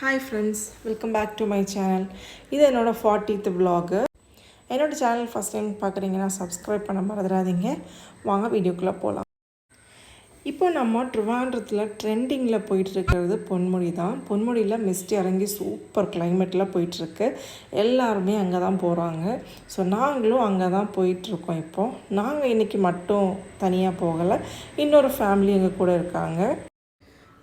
Hi friends, welcome back to my channel. இது என்னோட 40th vlog. என்னோட சேனல் ஃபஸ்ட் டைம் பார்க்குறீங்கன்னா சப்ஸ்கிரைப் பண்ண மறந்துடாதீங்க. வாங்க வீடியோக்குள்ளே போகலாம். இப்போ நம்ம ட்ரிவாண்ட்ரத்தில் ட்ரெண்டிங்கில் போயிட்டுருக்கிறது பொன்முடி தான். பொன்முடியில் மிஸ்ட் இறங்கி சூப்பர் கிளைமேட்டில் போயிட்டுருக்கு. எல்லாருமே அங்கே தான் போகிறாங்க. ஸோ நாங்களும் அங்கே தான் போயிட்டுருக்கோம். இப்போது நாங்கள் இன்றைக்கி மட்டும் தனியாக போகலை, இன்னொரு ஃபேமிலி எங்கள் கூட இருக்காங்க.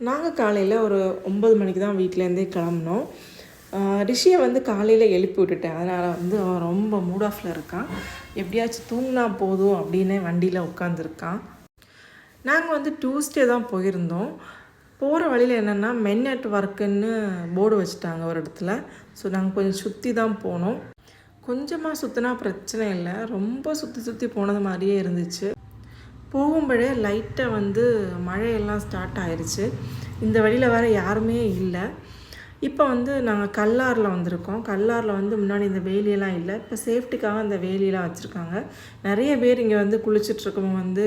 நாங்கள் காலையில் ஒரு 9 மணிக்கு தான் வீட்டிலேருந்தே கிளம்புனோம். ரிஷியை வந்து காலையில் எழுப்பி விட்டுட்டேன். அதனால் வந்து அவன் ரொம்ப மூட் ஆஃபில் இருக்கான். எப்படியாச்சும் தூங்கினா போதும் அப்படின்னு வண்டியில் உட்காந்துருக்கான். நாங்கள் வந்து டியூஸ்டே தான் போயிருந்தோம். போகிற வழியில் என்னென்னா மென் அட் ஒர்க்குன்னு போர்டு வச்சுட்டாங்க ஒரு இடத்துல. ஸோ நாங்கள் கொஞ்சம் சுற்றி தான் போனோம். கொஞ்சமாக சுற்றினா பிரச்சனை இல்லை, ரொம்ப சுற்றி போனது மாதிரியே இருந்துச்சு. போகும்போதே லைட்டாக வந்து மழையெல்லாம் ஸ்டார்ட் ஆயிடுச்சு. இந்த வழியில் வேறு யாருமே இல்லை. இப்போ வந்து நாங்கள் கல்லாரில் வந்திருக்கோம். கல்லாரில் வந்து முன்னாடி இந்த வேலியெல்லாம் இல்லை, இப்போ சேஃப்டிக்காக அந்த வேலியெல்லாம் வச்சுருக்காங்க. நிறைய பேர் இங்கே வந்து குளிச்சுட்ருக்கவங்க வந்து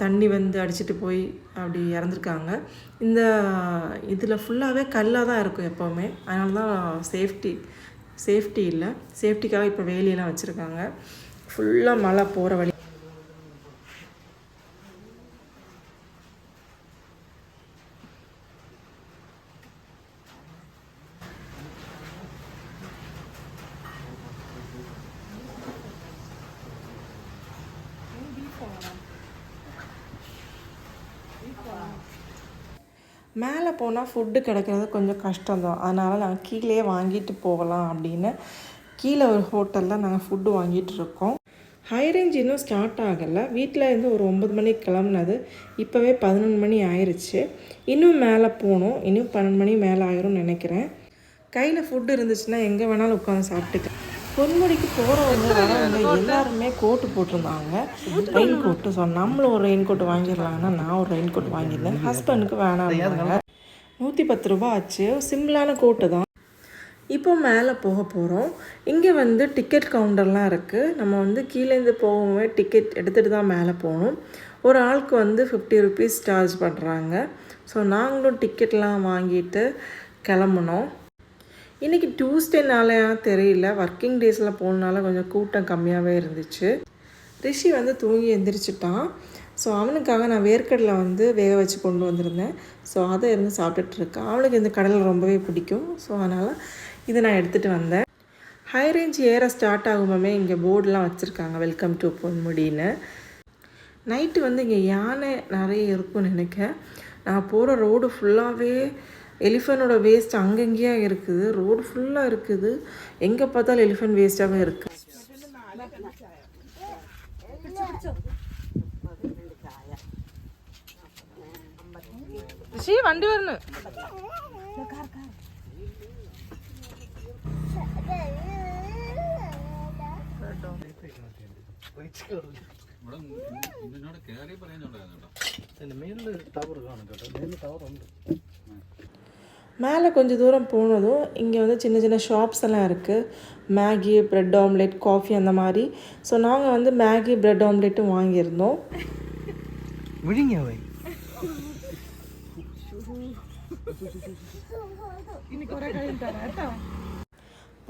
தண்ணி வந்து அடிச்சுட்டு போய் அப்படி இறந்துருக்காங்க. இந்த இதில் ஃபுல்லாகவே கல்லாக தான் இருக்கும் எப்போவுமே. அதனால தான் சேஃப்டி இல்லை. சேஃப்டிக்காக இப்போ வேலியெல்லாம் வச்சுருக்காங்க. ஃபுல்லாக மழை போகிற வழி. மேலே போனால் ஃபுட்டு கிடைக்கிறது கொஞ்சம் கஷ்டம்தான். அதனால் நாங்கள் கீழே வாங்கிட்டு போகலாம் அப்படின்னு கீழே ஒரு ஹோட்டலில் நாங்கள் ஃபுட்டு வாங்கிட்டு இருக்கோம். ஹை ரேஞ்ச் இன்னும் ஸ்டார்ட் ஆகலை. வீட்டில் இருந்து ஒரு 9 மணிக்கு கிளம்புனது, இப்போவே 11 மணி ஆயிடுச்சு. இன்னும் மேலே போகணும். இன்னும் 12 மணி மேலே ஆயிரும்னு நினைக்கிறேன். கையில் ஃபுட்டு இருந்துச்சுன்னா எங்கே வேணாலும் உட்காந்து சாப்பிட்டுக்க. பொன்முடிக்கு போகிறவங்க வரவங்க எல்லாருமே கோட்டு போட்டிருந்தாங்க, ரெயின் கோட்டு. ஸோ நம்மளும் ஒரு ரெயின் கோட்டு வாங்கிடலாங்கன்னா நான் ஒரு ரெயின் கோட் வாங்கியிருந்தேன். ஹஸ்பண்டுக்கு வேணாம். 110 ரூபா ஆச்சு. சிம்பிளான கோட்டு தான். இப்போ மேலே போக போகிறோம். இங்கே வந்து டிக்கெட் கவுண்டர்லாம் இருக்குது. நம்ம வந்து கீழேருந்து போகவே டிக்கெட் எடுத்துகிட்டு தான் மேலே போகணும். ஒரு ஆளுக்கு வந்து 50 ருபீஸ் சார்ஜ் பண்ணுறாங்க. ஸோ நாங்களும் டிக்கெட்லாம் வாங்கிட்டு கிளம்புனோம். இன்றைக்கி டியூஸ்டேனாலையா தெரியல, ஒர்க்கிங் டேஸில் போனனால கொஞ்சம் கூட்டம் கம்மியாகவே இருந்துச்சு. ரிஷி வந்து தூங்கி எந்திரிச்சிட்டான். ஸோ அவனுக்காக நான் வேர்க்கடலை வந்து வேக வச்சு கொண்டு வந்திருந்தேன். ஸோ அதை இருந்து சாப்பிட்டுட்ருக்கான். அவனுக்கு இந்த கடலை ரொம்பவே பிடிக்கும். ஸோ அதனால் இதை நான் எடுத்துகிட்டு வந்தேன். ஹை ரேஞ்ச் ஏற ஸ்டார்ட் ஆகும்போமே இங்கே போர்டெலாம் வச்சுருக்காங்க, வெல்கம் டு பொன்முடின்னு. நைட்டு வந்து இங்கே யானை நிறைய இருக்கும்னு நினைக்கிறேன். நான் போகிற ரோடு ஃபுல்லாகவே எலிஃபனோட வேஸ்ட் அங்கங்கேயா இருக்குது. ரோடு ஃபுல்லாக இருக்குது, எங்கே பார்த்தாலும் எலிஃபண்ட் வேஸ்ட்டாகவே இருக்குது. வண்டி வரணும். மேலே கொஞ்சம் தூரம் போனதும் இங்கே வந்து சின்ன சின்ன ஷாப்ஸ் எல்லாம் இருக்குது. மேகி, ப்ரெட் ஆம்லெட், காஃபி அந்த மாதிரி. ஸோ நாங்கள் வந்து மேகி, ப்ரெட் ஆம்லெட்டும் வாங்கியிருந்தோம்.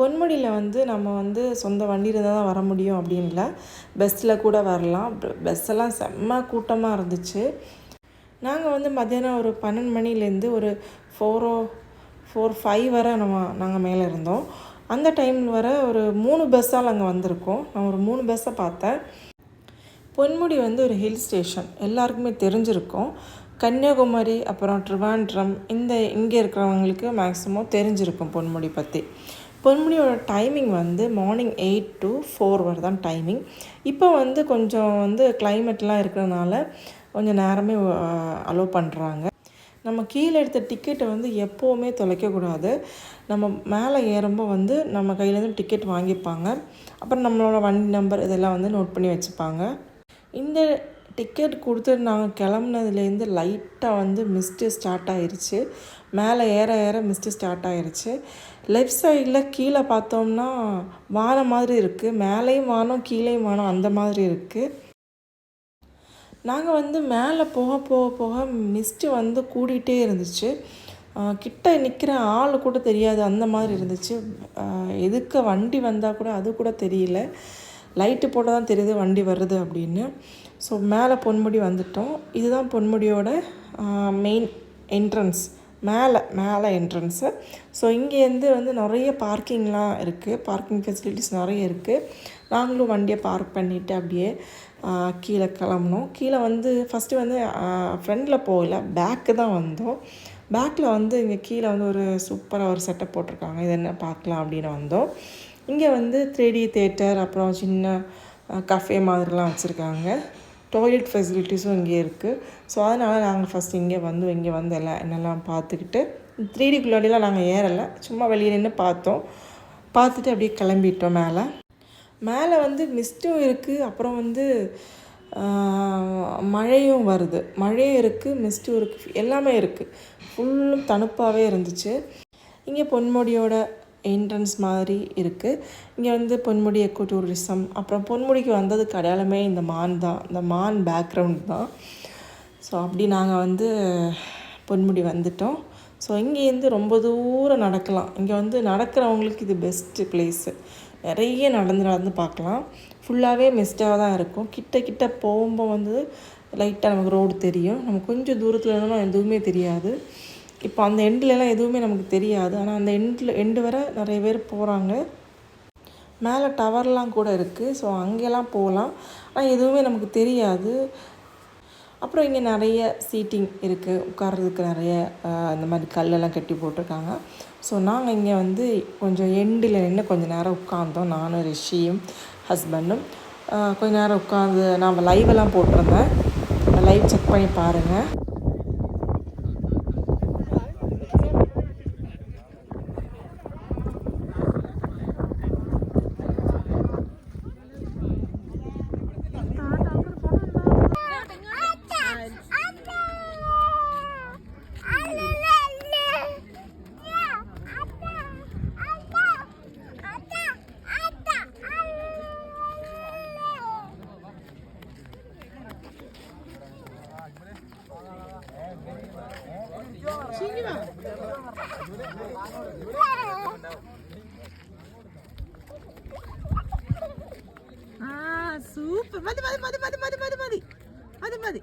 பொன்முடியில் வந்து நம்ம வந்து சொந்த வண்டி இருந்தால் தான் வர முடியும் அப்படின்னு இல்லை, பஸ்ஸில் கூட வரலாம். பஸ்ஸெல்லாம் செம்ம கூட்டமாக இருந்துச்சு. நாங்கள் வந்து மத்தியானம் ஒரு 12 மணிலேருந்து ஒரு 4-5 வரை நாங்கள் மேலே இருந்தோம். அந்த டைமில் வர ஒரு 3 பஸ்ஸால் அங்கே வந்திருக்கோம். நான் ஒரு 3 பஸ்ஸை பார்த்தேன். பொன்முடி வந்து ஒரு ஹில் ஸ்டேஷன், எல்லாருக்குமே தெரிஞ்சிருக்கும். கன்னியாகுமரி அப்புறம் ட்ரிவாண்ட்ரம் இங்கே இருக்கிறவங்களுக்கு மேக்ஸிமம் தெரிஞ்சிருக்கும் பொன்முடி பற்றி. பொன்முடியோட டைமிங் வந்து மார்னிங் 8 to 4 வரை தான் டைமிங். இப்போ வந்து கொஞ்சம் வந்து கிளைமேட்லாம் இருக்கிறதுனால கொஞ்சம் நேரமே அலோவ் பண்ணுறாங்க. நம்ம கீழே எடுத்த டிக்கெட்டை வந்து எப்போவுமே தொலைக்கக்கூடாது. நம்ம மேலே ஏறும்போது வந்து நம்ம கையிலேருந்து டிக்கெட் வாங்கிப்பாங்க. அப்புறம் நம்மளோட வண்டி நம்பர் இதெல்லாம் வந்து நோட் பண்ணி வச்சுப்பாங்க. இந்த டிக்கெட் கொடுத்துட்டு நாங்கள் கிளம்புனதுலேருந்து லைட்டாக வந்து மிஸ்ட்டு ஸ்டார்ட் ஆகிருச்சு. மேலே ஏற மிஸ்ட்டு ஸ்டார்ட் ஆகிருச்சு. லெஃப்ட் சைடில் கீழே பார்த்தோம்னா வானம் மாதிரி இருக்குது. மேலேயும் வானம் கீழேயும் வானம் அந்த மாதிரி இருக்குது. நாங்கள் வந்து மேலே போக மிஸ்ட்டு வந்து கூடிகிட்டே இருந்துச்சு. கிட்ட நிற்கிற ஆள் கூட தெரியாது, அந்த மாதிரி இருந்துச்சு. எதுக்க வண்டி வந்தால் கூட அது கூட தெரியல. லைட்டு போட்டால் தான் தெரியுது வண்டி வருது அப்படின்னு. ஸோ மேலே பொன்முடி வந்துட்டோம். இதுதான் பொன்முடியோட மெயின் என்ட்ரன்ஸ், மேலே என்ட்ரன்ஸு. ஸோ இங்கேருந்து வந்து நிறைய பார்க்கிங்லாம் இருக்குது, பார்க்கிங் ஃபெசிலிட்டிஸ் நிறைய இருக்குது. நாங்களும் வண்டியை பார்க் பண்ணிவிட்டு அப்படியே கீழே கிளம்புனோம். கீழே வந்து ஃபஸ்ட்டு வந்து ஃப்ரண்டில் போகல, பேக்கு தான் வந்தோம். பேக்கில் வந்து இங்கே கீழே வந்து ஒரு சூப்பராக ஒரு செட்டப் போட்டிருக்காங்க, இது என்ன பார்க்கலாம் அப்படின்னு வந்தோம். இங்கே வந்து 3D தியேட்டர், அப்புறம் சின்ன கஃபே மாதிரிலாம் வச்சுருக்காங்க. டாய்லெட் ஃபெசிலிட்டிஸும் இங்கே இருக்குது. ஸோ அதனால் நாங்கள் ஃபஸ்ட்டு இங்கே வந்து எல்லாம் என்னெல்லாம் பார்த்துக்கிட்டு 3Dக்குள்ளாடிலாம் நாங்கள் ஏறலை, சும்மா வெளியே நின்று பார்த்துட்டு அப்படியே கிளம்பிட்டோம். மேலே வந்து மிஸ்ட்டும் இருக்குது, அப்புறம் வந்து மழையும் வருது, மழையும் இருக்குது, மிஸ்ட்டும் இருக்குது, எல்லாமே இருக்குது. ஃபுல்லும் தணுப்பாகவே இருந்துச்சு. இங்கே பொன்முடியோட என்ட்ரன்ஸ் மாதிரி இருக்குது. இங்கே வந்து பொன்முடி எக்கோ டூரிசம், அப்புறம் பொன்முடிக்கு வந்ததுக்கு அடையாளமே இந்த மான் தான், இந்த மான் பேக்ரவுண்ட் தான். ஸோ அப்படி நாங்கள் வந்து பொன்முடி வந்துட்டோம். ஸோ இங்கேருந்து ரொம்ப தூரம் நடக்கலாம். இங்கே வந்து நடக்கிறவங்களுக்கு இது பெஸ்ட்டு பிளேஸு. நிறைய நடந்து பார்க்கலாம். ஃபுல்லாகவே மிஸ்டாக தான் இருக்கும். கிட்ட போகும்போது வந்து லைட்டாக நமக்கு ரோடு தெரியும். நம்ம கொஞ்சம் தூரத்தில் இருந்தாலும் எதுவுமே தெரியாது. இப்போ அந்த எண்ட்லலாம் எதுவுமே நமக்கு தெரியாது, ஆனால் அந்த எண்டு வரை நிறைய பேர் போகிறாங்க. மேலே டவர்லாம் கூட இருக்குது. ஸோ அங்கெல்லாம் போகலாம், ஆனால் எதுவுமே நமக்கு தெரியாது. அப்புறம் இங்கே நிறைய சீட்டிங் இருக்குது, உட்கார்றதுக்கு நிறைய இந்த மாதிரி கல்லெல்லாம் கட்டி போட்டிருக்காங்க. ஸோ நாங்கள் இங்கே வந்து கொஞ்சம் எண்டில் நின்று கொஞ்சம் நேரம் உட்காந்தோம், நானும் ரிஷியும் ஹஸ்பண்டும். கொஞ்சம் நேரம் உட்காந்து நான் லைவெல்லாம் போட்டிருந்தேன், லைவ் செக் பண்ணி பாருங்கள். சூப்பர், மதி.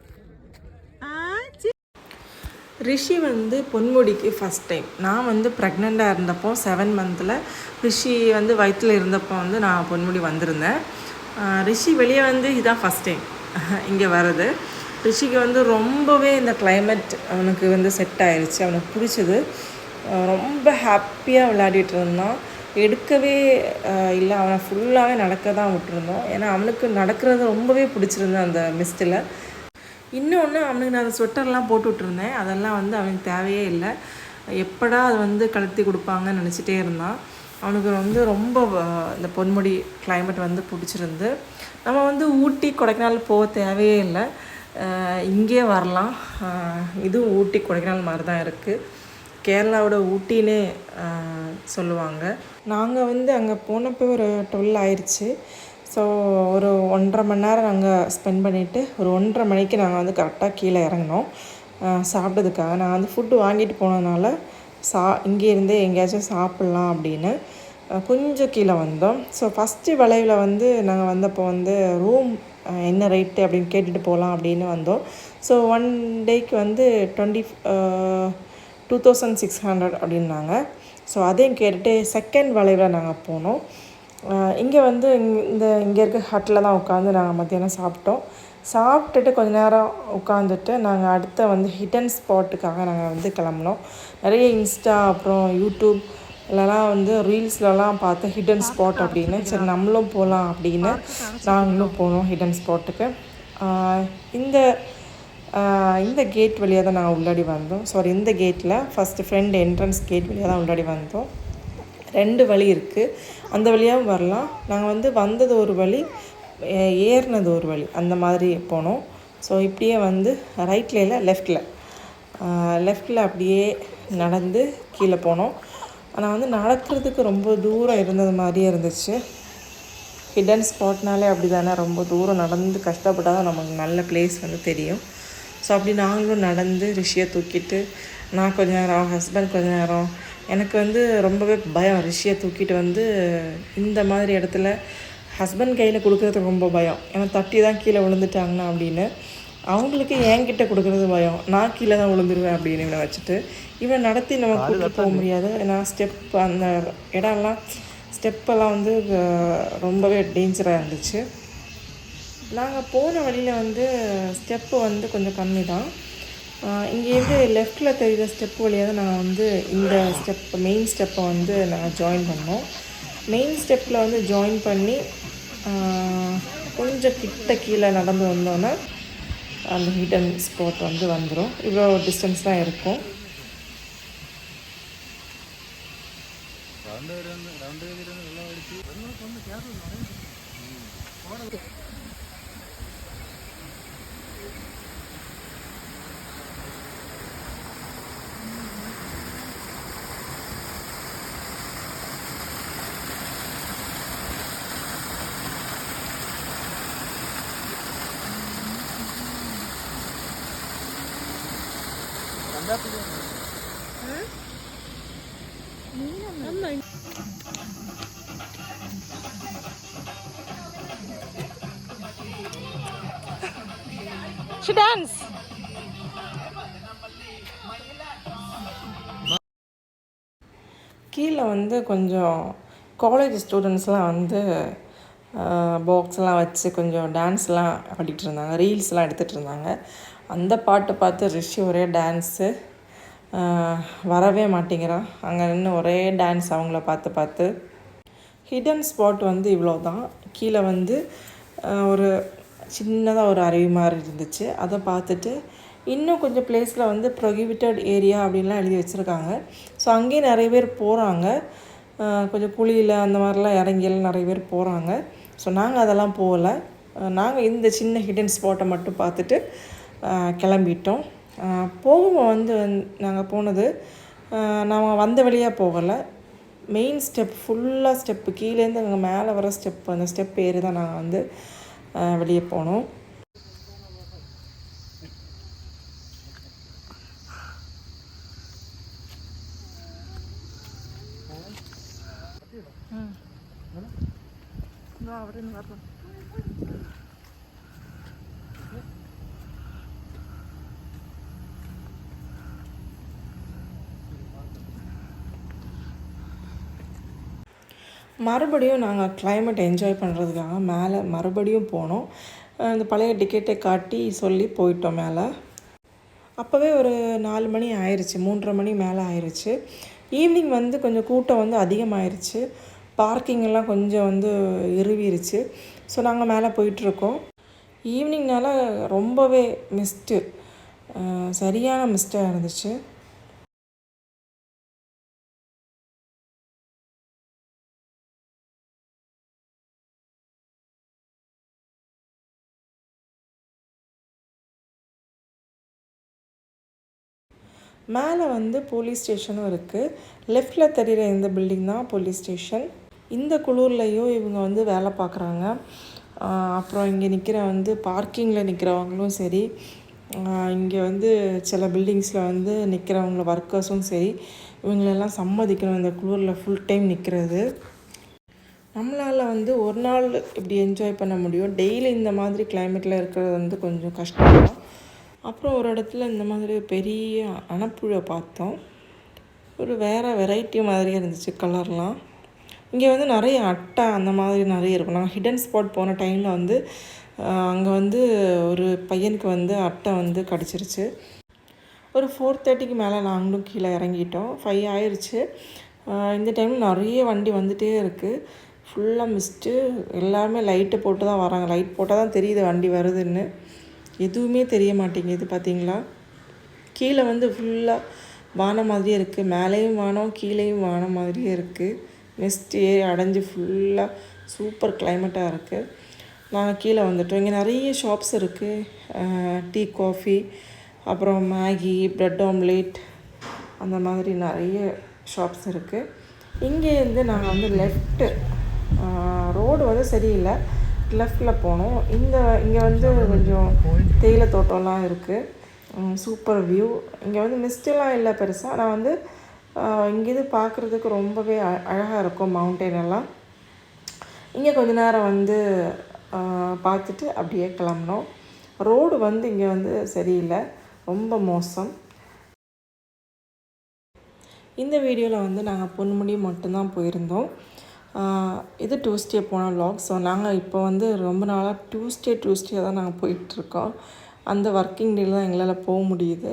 ரிஷி வந்து பொன்முடிக்கு ஃபஸ்ட் டைம். நான் வந்து ப்ரெக்னெண்ட்டாக இருந்தப்போ 7 மந்தில் ரிஷி வந்து வயிற்றில் இருந்தப்போ வந்து நான் பொன்முடி வந்திருந்தேன். ரிஷி வெளியே வந்து இதுதான் ஃபஸ்ட் டைம் இங்கே வர்றது. ரிஷிக்கு வந்து ரொம்பவே இந்த கிளைமேட் அவனுக்கு வந்து செட் ஆயிடுச்சு, அவனுக்கு பிடிச்சது. ரொம்ப ஹாப்பியாக விளையாடிட்டு இருந்தான். எடுக்கவே இல்லை, அவனை ஃபுல்லாகவே நடக்க தான் விட்டுருந்தோம். ஏன்னா அவனுக்கு நடக்கிறது ரொம்பவே பிடிச்சிருந்தேன் அந்த மிஸ்ட்டில். இன்னொன்று, அவனுக்கு நான் அந்த ஸ்வெட்டர்லாம் போட்டு விட்டுருந்தேன், அதெல்லாம் வந்து அவனுக்கு தேவையே இல்லை. எப்படா அது வந்து கழுத்தி கொடுப்பாங்கன்னு நினச்சிட்டே இருந்தான். அவனுக்கு வந்து ரொம்ப இந்த பொன்முடி கிளைமேட் வந்து பிடிச்சிருந்து. நம்ம வந்து ஊட்டி கொடைக்கானல் போக தேவையே இல்லை, இங்கே வரலாம். இதுவும் ஊட்டி கொடைக்கானல் மாதிரி தான் இருக்குது, கேரளாவோட ஊட்டினே சொல்லுவாங்க. நாங்கள் வந்து அங்கே போனப்போ ஒரு 12 ஆயிடுச்சு. ஸோ ஒரு 1.5 மணி நேரம் நாங்கள் ஸ்பெண்ட் பண்ணிவிட்டு ஒரு 1:30 மணிக்கு நாங்கள் வந்து கரெக்டாக கீழே இறங்கினோம் சாப்பிட்டதுக்காக. நான் வந்து ஃபுட்டு வாங்கிட்டு போனதுனால இங்கே இருந்தே எங்கேயாச்சும் சாப்பிட்லாம் அப்படின்னு கொஞ்சம் கீழே வந்தோம். ஸோ ஃபஸ்ட்டு வளைவில் வந்து நாங்கள் வந்தப்போ வந்து ரூம் என்ன ரேட்டு அப்படின்னு கேட்டுட்டு போகலாம் அப்படின்னு வந்தோம். ஸோ 1 டேக்கு வந்து 22,600 அப்படின்னாங்க. ஸோ அதையும் கேட்டுட்டு செகண்ட் வளைவில் நாங்கள் போனோம். இங்கே வந்து இங்கே இருக்க ஹட்டில் தான் உட்காந்து நாங்கள் மத்தியானம் சாப்பிட்டுட்டு கொஞ்ச நேரம் உட்காந்துட்டு நாங்கள் அடுத்த வந்து ஹிடன் ஸ்பாட்டுக்காக நாங்கள் வந்து கிளம்புனோம். நிறைய இன்ஸ்டா அப்புறம் யூடியூப் இல்லைலாம் வந்து ரீல்ஸ்லலாம் பார்த்து ஹிடன் ஸ்பாட் அப்படின்னு, சரி நம்மளும் போகலாம் அப்படின்னு நாங்களும் போனோம் ஹிடன் ஸ்பாட்டுக்கு. இந்த கேட் வழியாக தான் நாங்கள் உள்ளாடி வந்தோம். இந்த கேட்டில் ஃபஸ்ட்டு ஃப்ரெண்ட் என்ட்ரன்ஸ் கேட் வழியாக தான் உள்ளாடி வந்தோம். 2 வழி இருக்குது, அந்த வழியாகவும் வரலாம். நாங்கள் வந்து வந்தது ஒரு வழி, ஏறினது ஒரு வழி, அந்த மாதிரி போனோம். ஸோ இப்படியே வந்து ரைட்டில் இல்லை லெஃப்டில் அப்படியே நடந்து கீழே போனோம். ஆனால் வந்து நடக்கிறதுக்கு ரொம்ப தூரம் இருந்தது மாதிரியே இருந்துச்சு. ஹிடன் ஸ்பாட்னாலே அப்படி தானே, ரொம்ப தூரம் நடந்து கஷ்டப்பட்டால் தான் நமக்கு நல்ல பிளேஸ் வந்து தெரியும். ஸோ அப்படி நாங்களும் நடந்து ரிஷியை தூக்கிட்டு நான் கொஞ்ச நேரம், ஹஸ்பண்ட் கொஞ்ச நேரம். எனக்கு வந்து ரொம்பவே பயம் ரிஷியை தூக்கிட்டு வந்து இந்த மாதிரி இடத்துல ஹஸ்பண்ட் கையில் கொடுக்குறதுக்கு ரொம்ப பயம். ஏன்னா தட்டி தான் கீழே விழுந்துட்டாங்கன்னா அப்படின்னு. அவங்களுக்கு என்கிட்ட கொடுக்குறது பயம், நான் கீழே தான் விழுந்துருவேன் அப்படின்னு இவனை வச்சுட்டு. இவனை நடத்தி நம்ம கூப்பிட்டு போக முடியாது. ஏன்னா ஸ்டெப் அந்த இடம்லாம் ஸ்டெப்பெல்லாம் வந்து ரொம்பவே டேஞ்சராக இருந்துச்சு. நாங்கள் போன வழியில் வந்து ஸ்டெப்பு வந்து கொஞ்சம் கம்மி தான். இங்கேருந்து லெஃப்டில் தெரிகிற ஸ்டெப் வழியாக தான் நாங்கள் வந்து இந்த மெயின் ஸ்டெப்பை வந்து நாங்கள் ஜாயின் பண்ணோம். மெயின் ஸ்டெப்பில் வந்து ஜாயின் பண்ணி கொஞ்சம் கிட்ட கீழே நடந்து வந்தோன்னே அந்த ஹிடன் ஸ்பாட் வந்து வந்துடும். இவ்வளோ டிஸ்டன்ஸ் தான் இருக்கும். She dance. கீழே வந்து கொஞ்சம் காலேஜ் ஸ்டூடெண்ட்ஸ்லாம் வந்து பாக்ஸ்லாம் வச்சு கொஞ்சம் டான்ஸ்லாம் ஆடிட்டு இருந்தாங்க, ரீல்ஸ்லாம் எடுத்துகிட்டு இருந்தாங்க. அந்த பாட்டு பார்த்து ரிஷி ஒரே டான்ஸு, வரவே மாட்டேங்கிறான். அங்கே நின்று ஒரே டான்ஸ் அவங்கள பார்த்து பார்த்து. ஹிடன் ஸ்பாட் வந்து இவ்வளோ தான். கீழே வந்து ஒரு சின்னதாக ஒரு அருவி மாதிரி இருந்துச்சு. அதை பார்த்துட்டு இன்னும் கொஞ்சம் பிளேஸில் வந்து ப்ரொஹிபிட்டட் ஏரியா அப்படின்லாம் எழுதி வச்சுருக்காங்க. ஸோ அங்கேயும் நிறைய பேர் போகிறாங்க. கொஞ்சம் குழியில் அந்த மாதிரிலாம் இறங்கியெல்லாம் நிறைய பேர் போகிறாங்க. ஸோ நாங்கள் அதெல்லாம் போகலை. நாங்கள் இந்த சின்ன ஹிடன் ஸ்பாட்டை மட்டும் பார்த்துட்டு கிளம்பிட்டோம். போகும்போது வந்து நாங்கள் போனது நாங்கள் வந்த வழியாக போகலை. மெயின் ஸ்டெப் ஃபுல்லாக ஸ்டெப்பு கீழேருந்து அங்கே மேலே வர ஸ்டெப், அந்த ஸ்டெப் ஏறி தான் நாங்கள் வந்து வெளியே போனோம். மறுபடியும் நாங்கள் கிளைமேட் என்ஜாய் பண்ணுறதுக்காக மேலே மறுபடியும் போனோம். இந்த பழைய டிக்கெட்டை காட்டி சொல்லி போயிட்டோம் மேலே. அப்போவே ஒரு 4 மணி ஆயிடுச்சு, 3:30 மணி மேலே ஆயிடுச்சு. ஈவினிங் வந்து கொஞ்சம் கூட்டம் வந்து அதிகமாகிருச்சு. பார்க்கிங்கெல்லாம் கொஞ்சம் வந்து இருவிருச்சு. ஸோ நாங்கள் மேலே போயிட்டுருக்கோம். ஈவினிங்னால ரொம்பவே மிஸ்ட்டு, சரியான மிஸ்ட்டாக இருந்துச்சு. மேலே வந்து போலீஸ் ஸ்டேஷனும் இருக்குது. லெஃப்டில் தெரிகிற இந்த பில்டிங் தான் போலீஸ் ஸ்டேஷன். இந்த குளூர்லேயும் இவங்க வந்து வேலை பார்க்குறாங்க. அப்புறம் இங்கே நிற்கிற வந்து பார்க்கிங்கில் நிற்கிறவங்களும் சரி, இங்கே வந்து சில பில்டிங்ஸில் வந்து நிற்கிறவங்கள ஒர்க்கர்ஸும் சரி, இவங்களெல்லாம் சம்மதிக்கணும் இந்த குளூரில் ஃபுல் டைம் நிற்கிறது. நம்மளால் வந்து ஒரு நாள் இப்படி என்ஜாய் பண்ண முடியும். டெய்லி இந்த மாதிரி கிளைமேட்டில் இருக்கிறது வந்து கொஞ்சம் கஷ்டம் தான். அப்புறம் ஒரு இடத்துல இந்த மாதிரி பெரிய அணப்புழை பார்த்தோம். ஒரு வேறு வெரைட்டி மாதிரியே இருந்துச்சு கலர்லாம். இங்கே வந்து நிறைய அட்டை அந்த மாதிரி நிறைய இருக்கும். நாங்கள் ஹிடன் ஸ்பாட் போன டைமில் வந்து அங்கே வந்து ஒரு பையனுக்கு வந்து அட்டை வந்து கடிச்சிருச்சு. ஒரு 4:30க்கு மேலே நாங்களும் கீழே இறங்கிட்டோம். 5 ஆயிடுச்சு. இந்த டைமில் நிறைய வண்டி வந்துகிட்டே இருக்குது. ஃபுல்லாக மிஸ்ட்டு. எல்லாருமே லைட்டை போட்டு தான் வராங்க. லைட் போட்டால் தான் தெரியுது வண்டி வருதுன்னு. எதுவுமே தெரிய மாட்டேங்குது. பார்த்தீங்களா, கீழே வந்து ஃபுல்லாக வானம் மாதிரியே இருக்குது. மேலேயும் வானம், கீழேயும் வானம் மாதிரியே இருக்குது. மிஸ்ட் ஏறி அடைஞ்சு ஃபுல்லாக சூப்பர் கிளைமேட்டாக இருக்குது. நாங்கள் கீழே வந்துட்டோம். இங்கே நிறைய ஷாப்ஸ் இருக்குது. டீ, காஃபி, அப்புறம் மேகி, ப்ரெட் ஆம்லேட், அந்த மாதிரி நிறைய ஷாப்ஸ் இருக்குது. இங்கேருந்து நாங்கள் வந்து லெஃப்ட்டு, ரோடு வந்து சரியில்லை, லெஃப்டில் போனோம். இங்கே வந்து கொஞ்சம் தேயிலை தோட்டம்லாம் இருக்குது. Super view. இங்கே வந்து மிஸ்டெல்லாம் இல்லை பெருசாக. நான் வந்து இங்கேருந்து பார்க்குறதுக்கு ரொம்பவே அழகாக இருக்கும் மவுண்டெயின் எல்லாம். இங்கே கொஞ்ச நேரம் வந்து பார்த்துட்டு அப்படியே கிளம்பினோம். ரோடு வந்து இங்கே வந்து சரியில்லை, ரொம்ப மோசம். இந்த வீடியோவில் வந்து நாங்கள் பொன்முடி மட்டும்தான் போயிருந்தோம். இது டியூஸ்டே போன vlog. ஸோ நாங்கள் இப்போ வந்து ரொம்ப நாளாக டியூஸ்டே தான் நாங்கள் போயிட்டுருக்கோம். அந்த ஒர்க்கிங் டேயில் தான் எங்களால் போக முடியுது.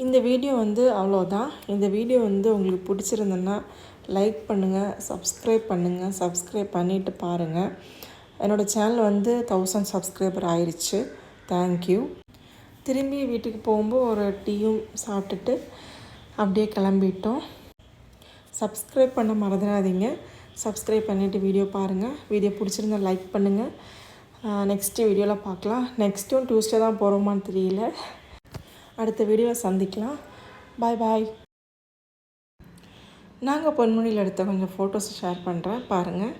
இந்த வீடியோ வந்து அவ்வளோதான். இந்த வீடியோ வந்து உங்களுக்கு பிடிச்சிருந்ததுன்னா லைக் பண்ணுங்கள், சப்ஸ்கிரைப் பண்ணிவிட்டு பாருங்கள். என்னோடய சேனல் வந்து 1000 சப்ஸ்கிரைபர் ஆயிடுச்சு. தேங்க்யூ. திரும்பி வீட்டுக்கு போகும்போது ஒரு டீயும் சாப்பிட்டுட்டு அப்படியே கிளம்பிட்டோம். சப்ஸ்கிரைப் பண்ண மறந்துடாதீங்க. சப்ஸ்கிரைப் பண்ணிவிட்டு வீடியோ பாருங்கள். வீடியோ பிடிச்சிருந்தா லைக் பண்ணுங்கள். நெக்ஸ்ட்டு வீடியோவில் பார்க்கலாம். நெக்ஸ்ட்டும் டியூஸ்டே தான் போகிறோமான்னு தெரியல. அடுத்த வீடியோவில் சந்திக்கலாம். பாய். நாங்கள் பொன்முடியில் எடுத்த கொஞ்சம் ஃபோட்டோஸ் ஷேர் பண்ணுறேன், பாருங்கள்.